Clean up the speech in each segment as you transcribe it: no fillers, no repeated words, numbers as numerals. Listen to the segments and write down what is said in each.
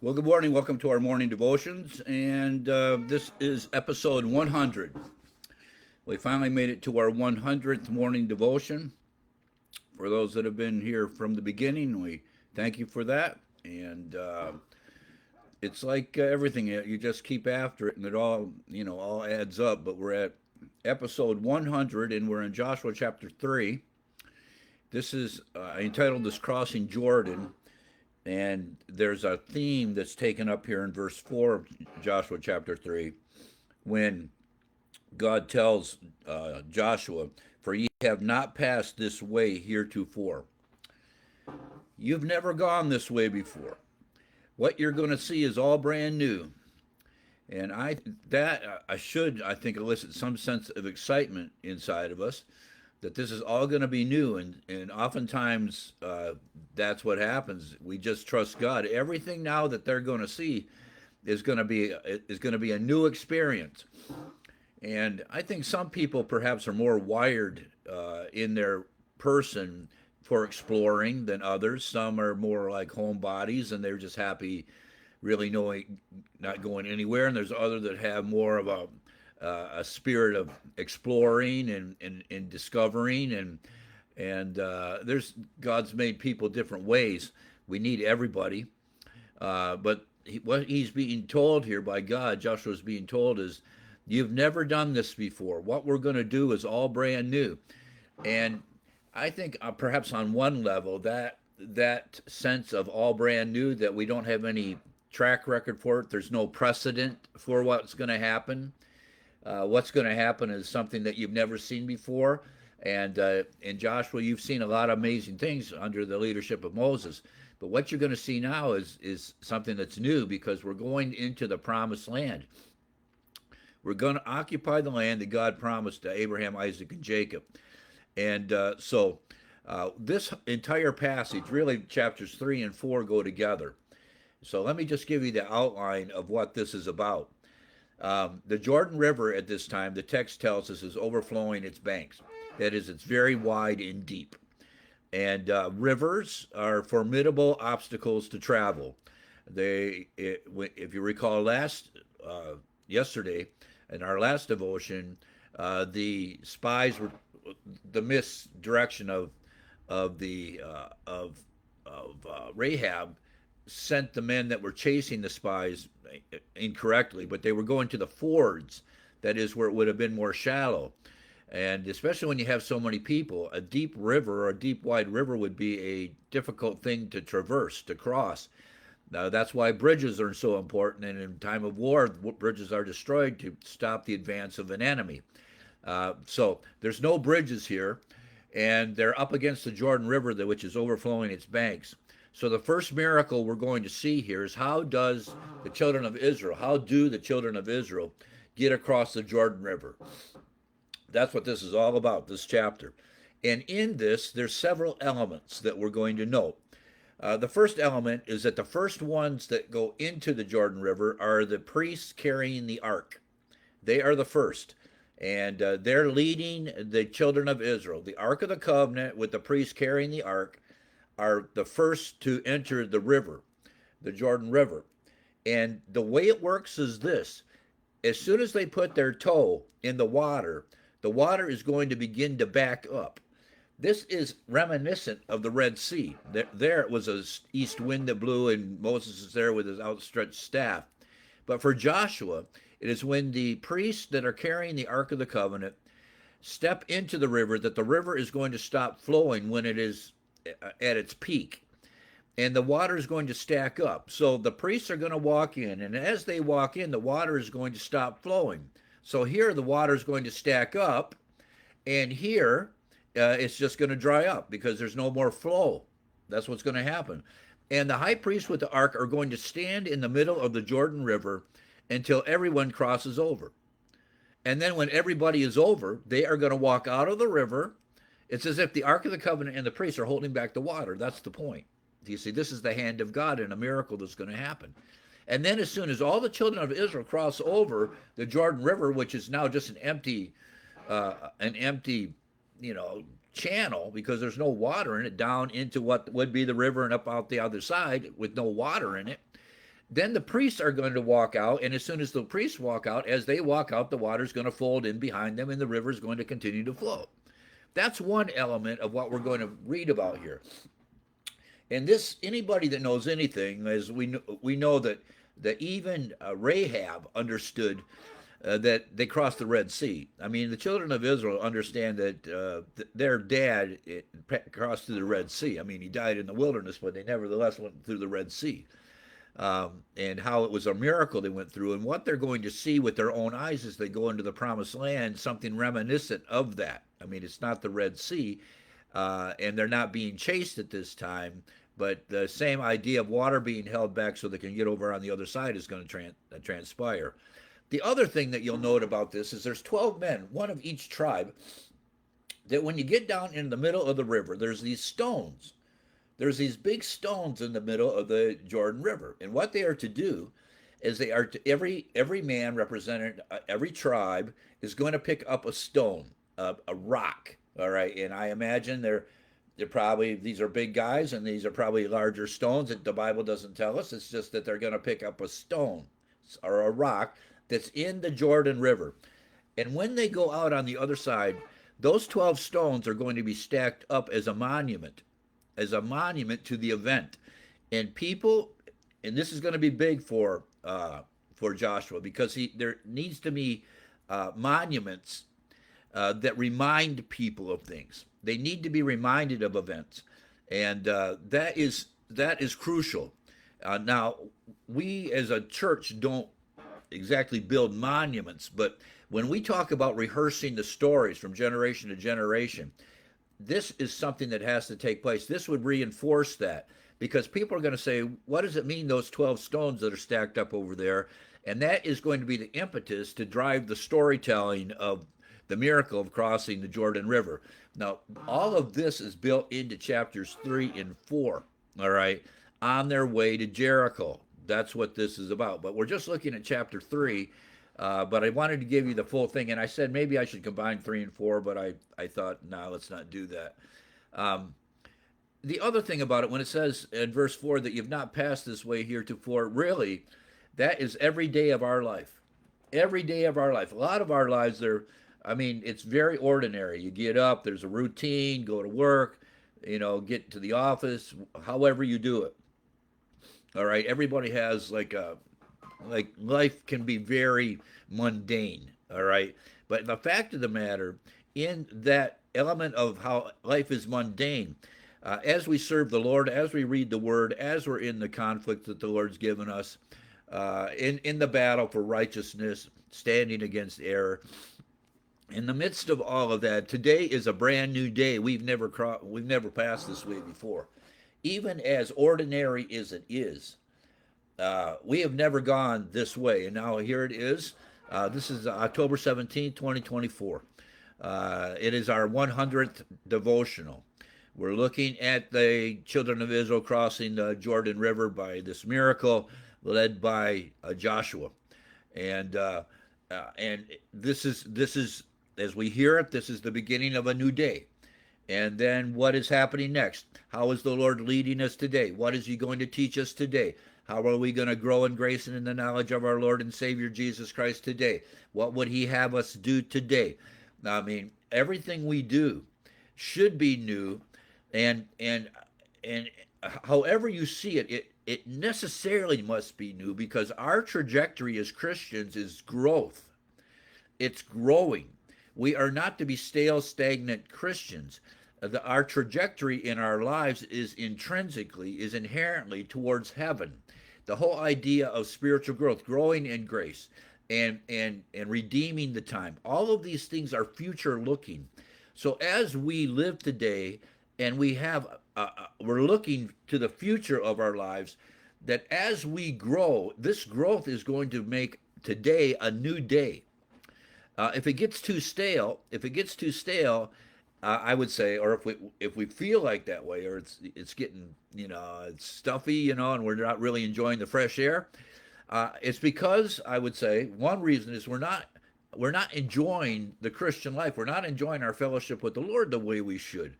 Well, good morning. Welcome to our morning devotions. And this is episode 100. We finally made it to our 100th morning devotion. For those that have been here from the beginning, we thank you for that. And it's like everything, you just keep after it and it all adds up. But we're at episode 100 and we're in Joshua chapter 3. This is I entitled this Crossing Jordan. And there's a theme that's taken up here in verse 4 of Joshua chapter 3 when God tells Joshua, "For ye have not passed this way heretofore." You've never gone this way before. What you're going to see is all brand new. And I think elicit some sense of excitement inside of us that this is all going to be new, and oftentimes that's what happens. We just trust God. Everything now that they're going to see is going to be a new experience, and I think some people perhaps are more wired in their person for exploring than others. Some are more like homebodies, and they're just happy, really knowing not going anywhere. And there's others that have more of a spirit of exploring and discovering and there's God's made people different ways. We need everybody, but what he's being told here by God, Joshua's being told is, you've never done this before. What we're going to do is all brand new, and I think perhaps on one level that sense of all brand new, that we don't have any track record for it. There's no precedent for what's going to happen. What's going to happen is something that you've never seen before. And in Joshua, you've seen a lot of amazing things under the leadership of Moses. But what you're going to see now is something that's new, because we're going into the promised land. We're going to occupy the land that God promised to Abraham, Isaac, and Jacob. And so this entire passage, really chapters 3 and 4 go together. So let me just give you the outline of what this is about. The Jordan River at this time, the text tells us, is overflowing its banks. That is, it's very wide and deep. And rivers are formidable obstacles to travel. If you recall yesterday, in our last devotion, the spies were the misdirection of Rahab sent the men that were chasing the spies incorrectly, but they were going to the fords, that is where it would have been more shallow. And especially when you have so many people, a deep river or a deep wide river would be a difficult thing to traverse, to cross. Now that's why bridges are so important, and in time of war, bridges are destroyed to stop the advance of an enemy. So there's no bridges here, and they're up against the Jordan River, which is overflowing its banks. So the first miracle we're going to see here is, how do the children of Israel get across the Jordan River? That's what this is all about, this chapter. And in this, there's several elements that we're going to note. The first element is that the first ones that go into the Jordan River are the priests carrying the ark. They are the first. And they're leading the children of Israel. The Ark of the Covenant, with the priests carrying the ark, are the first to enter the river, the Jordan River. And the way it works is this: as soon as they put their toe in the water is going to begin to back up. This is reminiscent of the Red Sea. There it was an east wind that blew, and Moses is there with his outstretched staff. But for Joshua, it is when the priests that are carrying the Ark of the Covenant step into the river that the river is going to stop flowing when it is at its peak. And the water is going to stack up. So the priests are going to walk in, and as they walk in, the water is going to stop flowing. So here the water is going to stack up, and here it's just going to dry up because there's no more flow. That's what's going to happen. And the high priest with the ark are going to stand in the middle of the Jordan River until everyone crosses over. And then when everybody is over, they are going to walk out of the river. It's as if the Ark of the Covenant and the priests are holding back the water. That's the point. You see, this is the hand of God and a miracle that's going to happen. And then as soon as all the children of Israel cross over the Jordan River, which is now just an empty channel, because there's no water in it, down into what would be the river and up out the other side with no water in it, Then the priests are going to walk out, and as soon as the priests walk out, as they walk out, the water's going to fold in behind them, and the river's going to continue to flow. That's one element of what we're going to read about here. And this, anybody that knows anything, as we know that even Rahab understood that they crossed the Red Sea. I mean, the children of Israel understand that their dad crossed through the Red Sea. I mean, he died in the wilderness, but they nevertheless went through the Red Sea. And how it was a miracle they went through, and what they're going to see with their own eyes as they go into the Promised Land, something reminiscent of that. I mean, it's not the Red Sea, and they're not being chased at this time, but the same idea of water being held back so they can get over on the other side is going to transpire. The other thing that you'll note about this is there's 12 men, one of each tribe, that when you get down in the middle of the river, there's these stones. There's these big stones in the middle of the Jordan River. And what they are to do is they are to, every man represented, every tribe is going to pick up a stone, a rock. All right. And I imagine they're probably, these are big guys, and these are probably larger stones that the Bible doesn't tell us. It's just that they're going to pick up a stone or a rock that's in the Jordan River. And when they go out on the other side, those 12 stones are going to be stacked up as a monument to the event. And people, and this is going to be big for Joshua, because there needs to be monuments that remind people of things. They need to be reminded of events, and that is crucial. Now, we as a church don't exactly build monuments, but when we talk about rehearsing the stories from generation to generation, this is something that has to take place. This would reinforce that, because people are going to say, what does it mean, those 12 stones that are stacked up over there? And that is going to be the impetus to drive the storytelling of the miracle of crossing the Jordan River. Now, all of this is built into chapters 3 and 4, all right, on their way to Jericho. That's what this is about. But we're just looking at chapter 3. But I wanted to give you the full thing, and I said maybe I should combine 3 and 4, but I thought, no, let's not do that. The other thing about it, when it says in verse 4 that you've not passed this way heretofore, really, that is every day of our life. Every day of our life. A lot of our lives, it's very ordinary. You get up, there's a routine, go to work, get to the office, however you do it. All right, everybody has like life can be very mundane, all right? But the fact of the matter, in that element of how life is mundane, as we serve the Lord, as we read the Word, as we're in the conflict that the Lord's given us, in the battle for righteousness, standing against error, in the midst of all of that, today is a brand new day. We've never passed this way before. Even as ordinary as it is, we have never gone this way, and now here it is. This is October 17th, 2024. It is our 100th devotional. We're looking at the children of Israel crossing the Jordan River by this miracle led by Joshua. And this is, as we hear it, this is the beginning of a new day. And then what is happening next? How is the Lord leading us today? What is he going to teach us today? How are we going to grow in grace and in the knowledge of our Lord and Savior Jesus Christ today? What would he have us do today? I mean, everything we do should be new, and however you see it, it necessarily must be new, because our trajectory as Christians is growth. It's growing. We are not to be stale, stagnant Christians. Our trajectory in our lives is inherently towards heaven. The whole idea of spiritual growth, growing in grace, and redeeming the time, all of these things are future looking. So as we live today, and we're looking to the future of our lives, that as we grow, this growth is going to make today a new day. If it gets too stale, I would say, or if we feel like that way, or it's getting it's stuffy, and we're not really enjoying the fresh air, it's because, I would say, one reason is we're not enjoying the Christian life. We're not enjoying our fellowship with the Lord the way we should.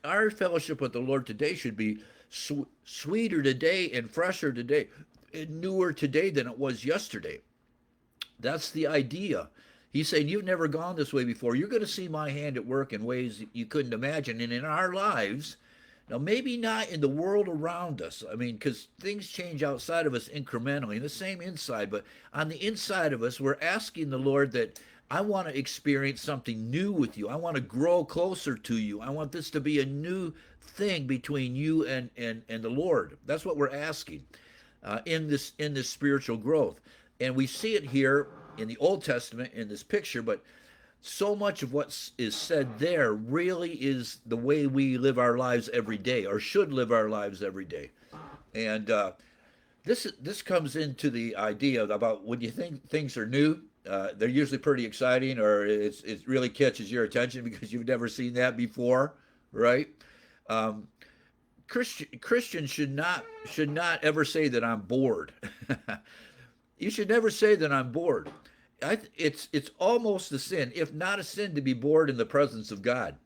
Our fellowship with the Lord today should be sweeter today and fresher today newer today than it was yesterday. That's the idea. He's saying, you've never gone this way before. You're going to see my hand at work in ways you couldn't imagine. And in our lives, now maybe not in the world around us. I mean, because things change outside of us incrementally, and the same inside. But on the inside of us, we're asking the Lord that I want to experience something new with you. I want to grow closer to you. I want this to be a new thing between you and the Lord. That's what we're asking in this spiritual growth. And we see it here in the Old Testament in this picture, but so much of what is said there really is the way we live our lives every day, or should live our lives every day. And this comes into the idea about when you think things are new, they're usually pretty exciting, or it really catches your attention because you've never seen that before, right? Um, Christians should not ever say that I'm bored. You should never say that I'm bored. It's almost a sin, if not a sin, to be bored in the presence of God.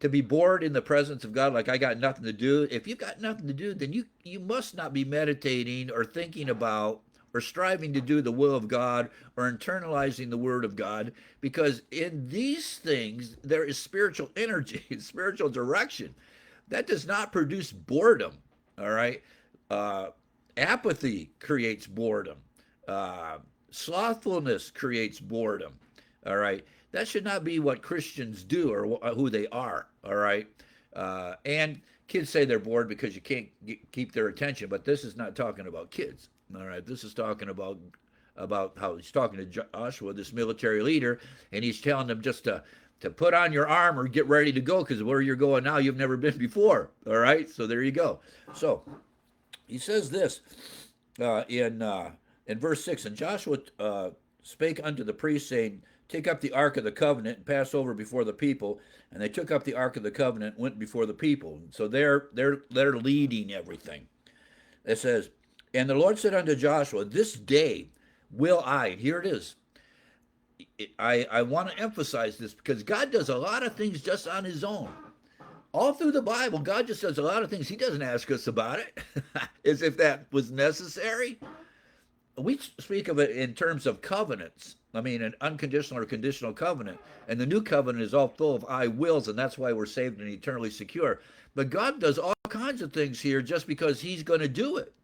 To be bored in the presence of God, like I got nothing to do. If you've got nothing to do, then you must not be meditating or thinking about or striving to do the will of God or internalizing the word of God, because in these things there is spiritual energy, spiritual direction. That does not produce boredom. All right. Apathy creates boredom. Slothfulness creates boredom. All right. That should not be what Christians do or who they are. All right. And kids say they're bored because you can't keep their attention, but this is not talking about kids. All right. This is talking about how he's talking to Joshua, this military leader, and he's telling them just to put on your armor, get ready to go, because where you're going now, you've never been before. All right. So there you go. So he says this in verse 6, and Joshua spake unto the priests, saying, take up the ark of the covenant and pass over before the people. And they took up the ark of the covenant, went before the people. So they're leading everything. It says, and the Lord said unto Joshua, this day will I, here it is. I want to emphasize this because God does a lot of things just on his own. All through the Bible, God just does a lot of things. He doesn't ask us about it as if that was necessary. We speak of it in terms of covenants. I mean, an unconditional or conditional covenant. And the new covenant is all full of I wills, and that's why we're saved and eternally secure. But God does all kinds of things here just because he's going to do it.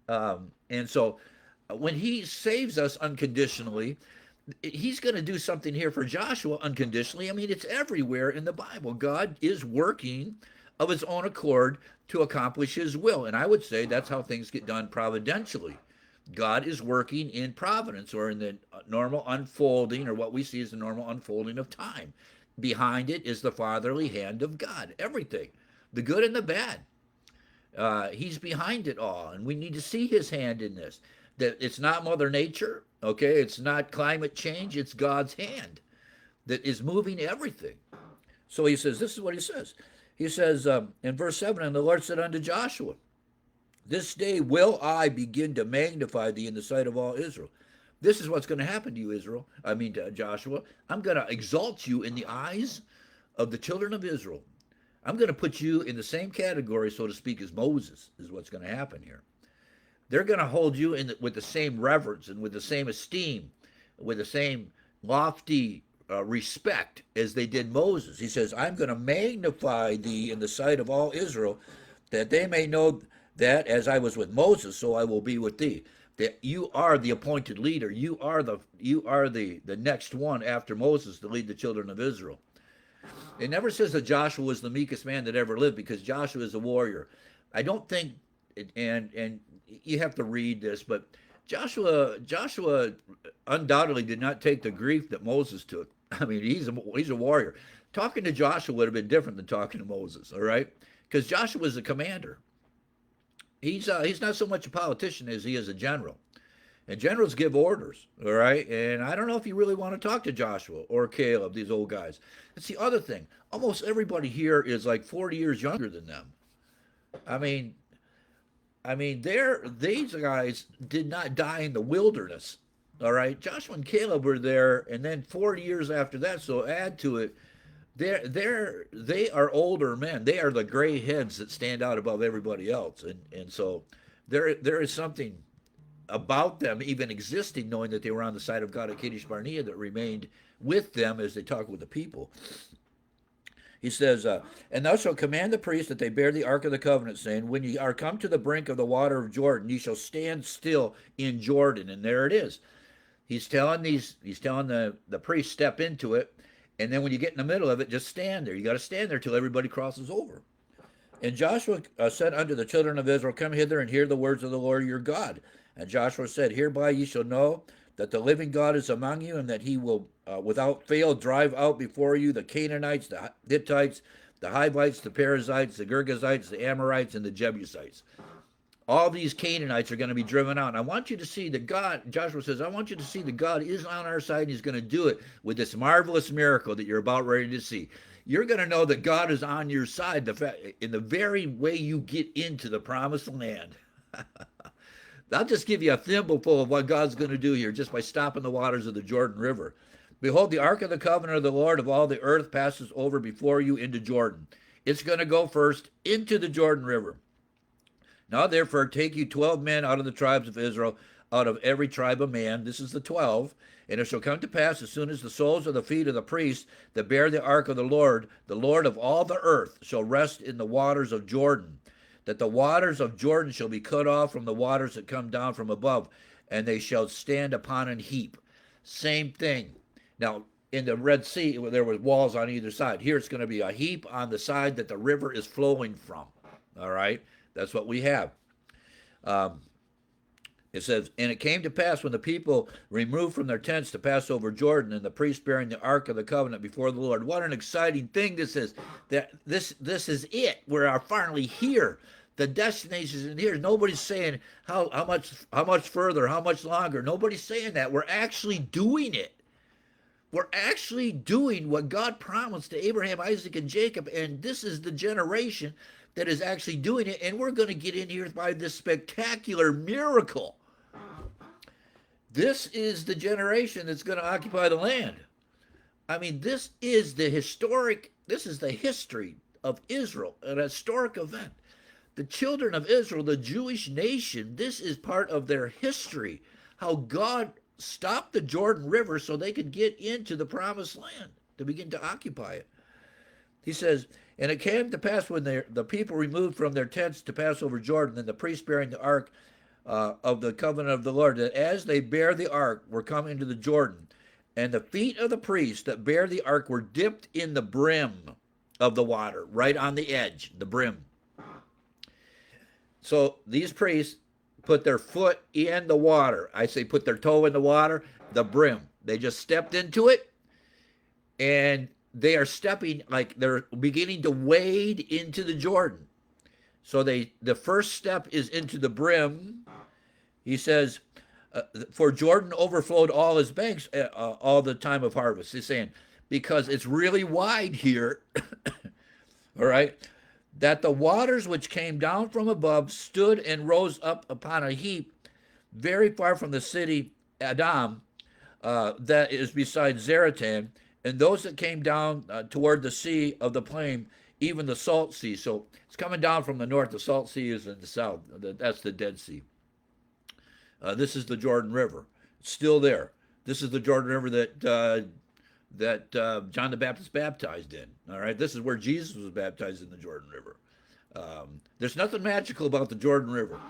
And so when he saves us unconditionally, he's going to do something here for Joshua unconditionally. I mean, it's everywhere in the Bible. God is working of his own accord to accomplish his will. And I would say that's how things get done providentially. God is working in providence, or in the normal unfolding, or what we see as the normal unfolding of time. Behind it is the fatherly hand of God. Everything, the good and the bad. He's behind it all, and we need to see his hand in this. That it's not Mother Nature, okay? It's not climate change. It's God's hand that is moving everything. So he says, this is what he says. He says in verse 7, and the Lord said unto Joshua, this day will I begin to magnify thee in the sight of all Israel. This is what's going to happen to you, to Joshua. I'm going to exalt you in the eyes of the children of Israel. I'm going to put you in the same category, so to speak, as Moses, is what's going to happen here. They're going to hold you with the same reverence and with the same esteem, with the same lofty respect as they did Moses. He says, I'm going to magnify thee in the sight of all Israel, that they may know that as I was with Moses, so I will be with thee. That you are the appointed leader. You are the next one after Moses to lead the children of Israel. It never says that Joshua was the meekest man that ever lived, because Joshua is a warrior. I don't think, and you have to read this, but Joshua undoubtedly did not take the grief that Moses took. I mean, he's a warrior. Talking to Joshua would have been different than talking to Moses, all right? Because Joshua is a commander. He's not so much a politician as he is a general. And generals give orders, all right? And I don't know if you really want to talk to Joshua or Caleb, these old guys. That's the other thing. Almost everybody here is like 40 years younger than them. I mean, these guys did not die in the wilderness, all right? Joshua and Caleb were there, and then 40 years after that, so add to it, they are older men. They are the gray heads that stand out above everybody else. And so There is something about them even existing, knowing that they were on the side of God at Kadesh Barnea, that remained with them as they talked with the people. He says, and thou shalt command the priests that they bear the ark of the covenant, saying, when ye are come to the brink of the water of Jordan, ye shall stand still in Jordan. And there it is. He's telling the priests, step into it, and then when you get in the middle of it, just stand there. You got to stand there till everybody crosses over. And Joshua said unto the children of Israel, come hither and hear the words of the Lord your God. And Joshua said, hereby ye shall know that the living God is among you, and that he will without fail drive out before you the Canaanites, the Hittites, the Hivites, the Perizzites, the Girgazites, the Amorites, and the Jebusites. All these Canaanites are going to be driven out. And I want you to see that God, Joshua says, I want you to see that God is on our side, and he's going to do it with this marvelous miracle that you're about ready to see. You're going to know that God is on your side in the very way you get into the promised land. I'll just give you a thimbleful of what God's going to do here just by stopping the waters of the Jordan River. Behold, the ark of the covenant of the Lord of all the earth passes over before you into Jordan. It's going to go first into the Jordan River. Now, therefore, take you 12 men out of the tribes of Israel, out of every tribe a man. This is the 12. And it shall come to pass, as soon as the soles of the feet of the priests that bear the ark of the Lord of all the earth, shall rest in the waters of Jordan, that the waters of Jordan shall be cut off from the waters that come down from above, and they shall stand upon an heap. Same thing. Now, in the Red Sea, there were walls on either side. Here it's going to be a heap on the side that the river is flowing from. All right? That's what we have. It says, and it came to pass when the people removed from their tents to pass over Jordan, and the priests bearing the ark of the covenant before the Lord. What an exciting thing this is! That this is it. We're finally here. The destination is here. Nobody's saying how much further, how much longer. Nobody's saying that. We're actually doing it. We're actually doing what God promised to Abraham, Isaac, and Jacob, and this is the generation that is actually doing it, and we're going to get in here by this spectacular miracle. This is the generation that's going to occupy the land. I mean, this is the history of Israel, an historic event. The children of Israel, the Jewish nation, this is part of their history, how God stopped the Jordan River so they could get into the promised land to begin to occupy it. He says, and it came to pass when the people removed from their tents to pass over Jordan, and the priests bearing the ark of the covenant of the Lord, that as they bear the ark were come into the Jordan, and the feet of the priests that bear the ark were dipped in the brim of the water, right on the edge, the brim. So these priests put their foot in the water. I say put their toe in the water, the brim. They just stepped into it, and they are stepping like they're beginning to wade into the Jordan. So the first step is into the brim. He says, for Jordan overflowed all his banks all the time of harvest. He's saying, because it's really wide here, all right, that the waters which came down from above stood and rose up upon a heap very far from the city Adam, that is beside Zaratan, and those that came down toward the sea of the plain, even the salt sea. So it's coming down from the north. The salt sea is in the south. That's the Dead Sea. This is the Jordan River. It's still there. This is the Jordan River that John the Baptist baptized in. All right, this is where Jesus was baptized, in the Jordan River. There's nothing magical about the Jordan River.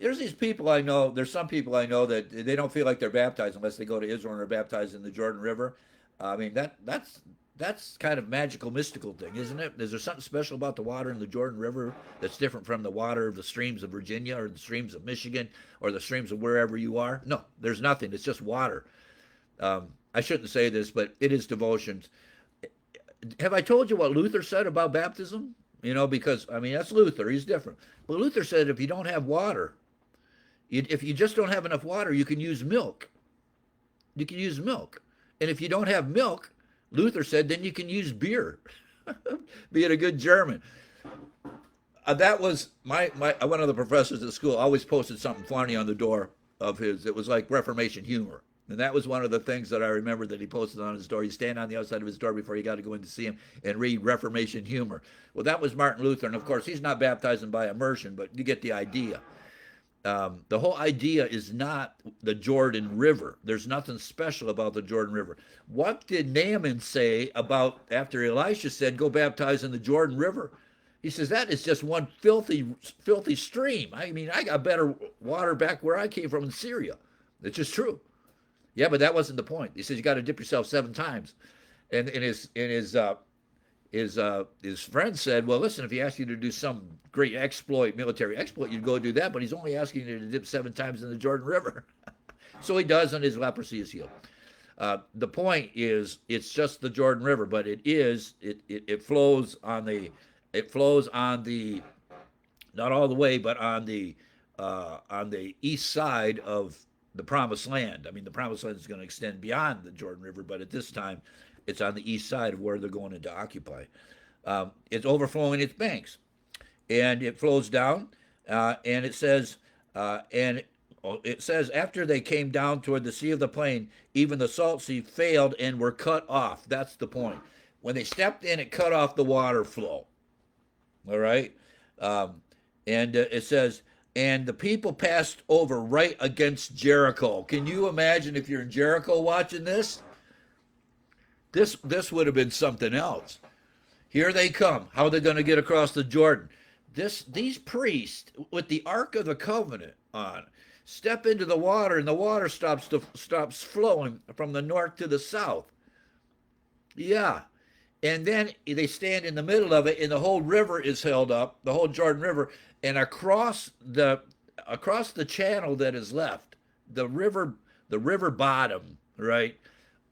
There's some people I know that they don't feel like they're baptized unless they go to Israel and are baptized in the Jordan River. I mean, that's kind of magical, mystical thing, isn't it? Is there something special about the water in the Jordan River that's different from the water of the streams of Virginia or the streams of Michigan or the streams of wherever you are? No, there's nothing. It's just water. I shouldn't say this, but it is devotions. Have I told you what Luther said about baptism? You know, because, I mean, that's Luther. He's different. But Luther said if you don't have water, if you just don't have enough water, you can use milk. You can use milk. And if you don't have milk, Luther said, then you can use beer. Being a good German. That was one of the professors at school always posted something funny on the door of his. It was like Reformation humor. And that was one of the things that I remember that he posted on his door. You stand on the outside of his door before you got to go in to see him and read Reformation humor. Well, that was Martin Luther. And of course, he's not baptizing by immersion, but you get the idea. The whole idea is not the Jordan River. There's nothing special about the Jordan River. What did Naaman say about after Elisha said, "Go baptize in the Jordan River"? He says that is just one filthy stream. I mean, I got better water back where I came from in Syria. It's just true. Yeah, but that wasn't the point. He says you got to dip yourself 7 times. And his friend said, "Well, listen, if he asked you to do some great exploit, military exploit, you'd go do that. But he's only asking you to dip 7 times in the Jordan River." So he does, and his leprosy is healed. The point is, it's just the Jordan River, but it flows on the not all the way, but on the east side of the Promised Land. I mean, the Promised Land is going to extend beyond the Jordan River, but at this time, it's on the east side of where they're going into occupy. It's overflowing its banks, and it flows down, and it says after they came down toward the sea of the plain, even the salt sea failed and were cut off. That's the point. When they stepped in, it cut off the water flow. All right, and it says, and the people passed over right against Jericho. Can you imagine if you're in Jericho watching this? This would have been something else. Here they come. How are they going to get across the Jordan? These priests with the Ark of the Covenant on step into the water, and the water stops flowing from the north to the south. Yeah, and then they stand in the middle of it, and the whole river is held up, the whole Jordan River, and across the channel that is left, the river bottom, right?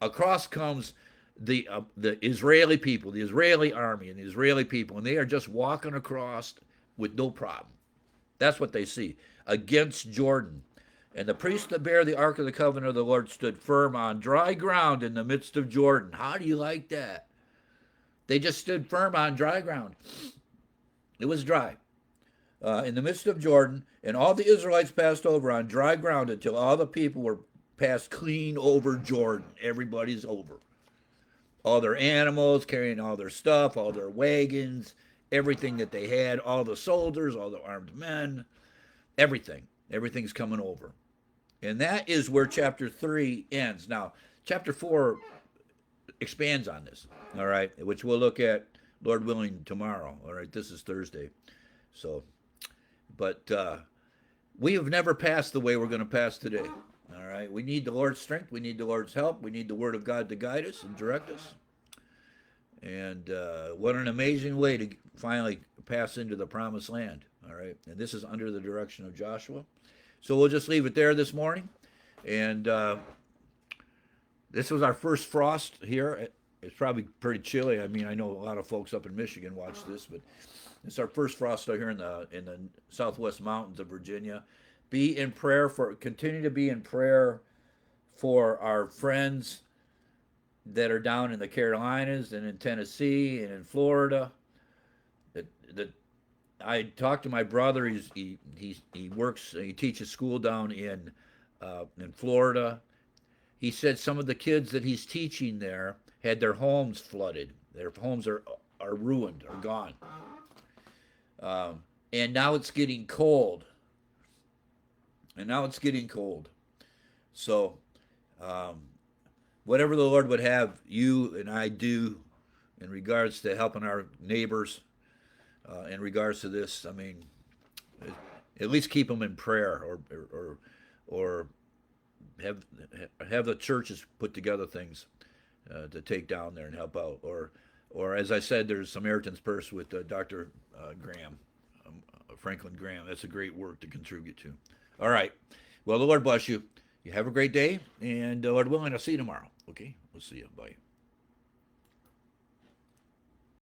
Across comes the Israeli people, the Israeli army, and the Israeli people, and they are just walking across with no problem. That's what they see against Jordan. And the priests that bear the Ark of the Covenant of the Lord stood firm on dry ground in the midst of Jordan. How do you like that? They just stood firm on dry ground. It was dry. In the midst of Jordan, and all the Israelites passed over on dry ground until all the people were passed clean over Jordan. Everybody's over. All their animals, carrying all their stuff, all their wagons, everything that they had, all the soldiers, all the armed men, everything. Everything's coming over. And that is where chapter 3 ends. Now, chapter 4 expands on this, all right, which we'll look at, Lord willing, tomorrow. All right, this is Thursday. So, but we have never passed the way we're going to pass today. All right, we need the Lord's strength. We need the Lord's help. We need the Word of God to guide us and direct us. And what an amazing way to finally pass into the Promised Land. All right, and this is under the direction of Joshua. So we'll just leave it there this morning. And this was our first frost here. It's probably pretty chilly. I mean, I know a lot of folks up in Michigan watch this, but it's our first frost out here in the southwest mountains of Virginia. Continue to be in prayer for our friends that are down in the Carolinas and in Tennessee and in Florida. I talked to my brother. He works. He teaches school down in Florida. He said some of the kids that he's teaching there had their homes flooded. Their homes are ruined, are gone. And now it's getting cold. So, whatever the Lord would have you and I do in regards to helping our neighbors, in regards to this, I mean, at least keep them in prayer, or have the churches put together things to take down there and help out, or as I said, there's Samaritan's Purse with Dr. Graham, Franklin Graham. That's a great work to contribute to. All right. Well, the Lord bless you. You have a great day, and Lord willing, I'll see you tomorrow. Okay? We'll see you. Bye.